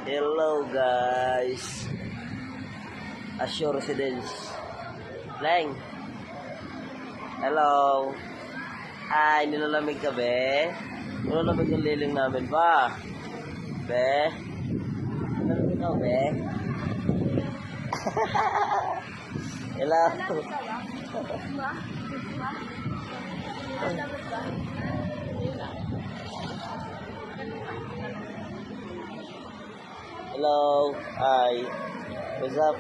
Hello guys. Assure Residence. Leng. Hello. Ay, nilalamig ka be? Nilalamig ang liling namin ba? Be? Nilalamig ka be? Hello. Hello. Hi. What's up?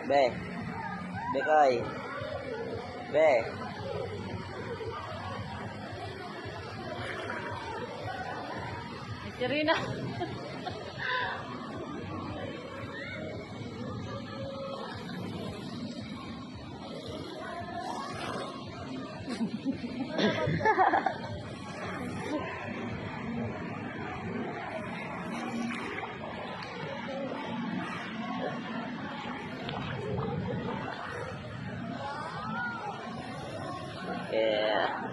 Be. Bekay. Be. Serena. Yeah.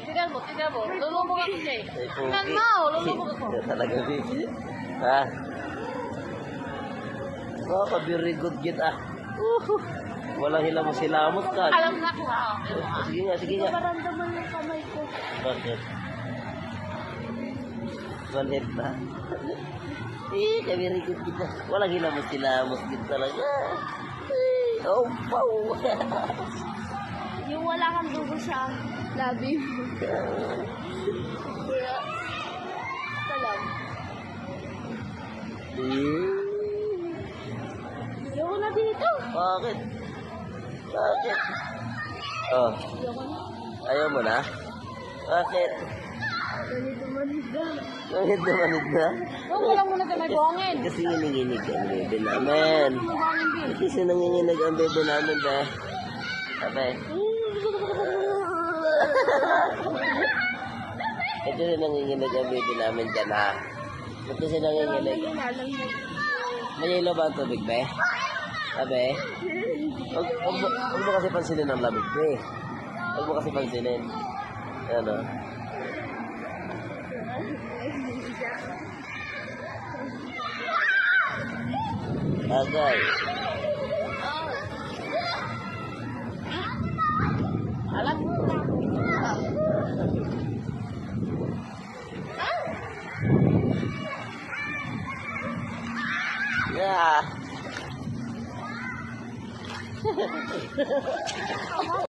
Tignan mo. Lulubog ako siya eh. Tignan mo, lulubog ako. Talaga, baby. Ha? Oh, very good git ah. Walang hilamot ka. Alam na ko ha. Sige nga. Maramdaman yung kamay ko. Bakit? Bakit na? Very good git ah. Walang hilamot git talaga. Oh, wow. Yung wala kang dugo sa labi mo. Kaya, salam. Ayoko na dito. Bakit? Oh, Ayoko na. ayaw mo na? Bakit? Ganito manid na. Bakit namanid na? Huwag mo lang muna tayo may buhangin. Kasi nanginginig ang bebe namin. Kasi nanginginig ang bebe namin ba? Sabi. Ito na nanginginig ang bebe namin dyan ha. Ito siya nanginginig. May yelo ba ang tubig ba? Sabi. Huwag mo kasi pansinin ang lamig ba eh. Huwag mo kasi pansinin. Ano? Agay. Alam mo na. Yeah.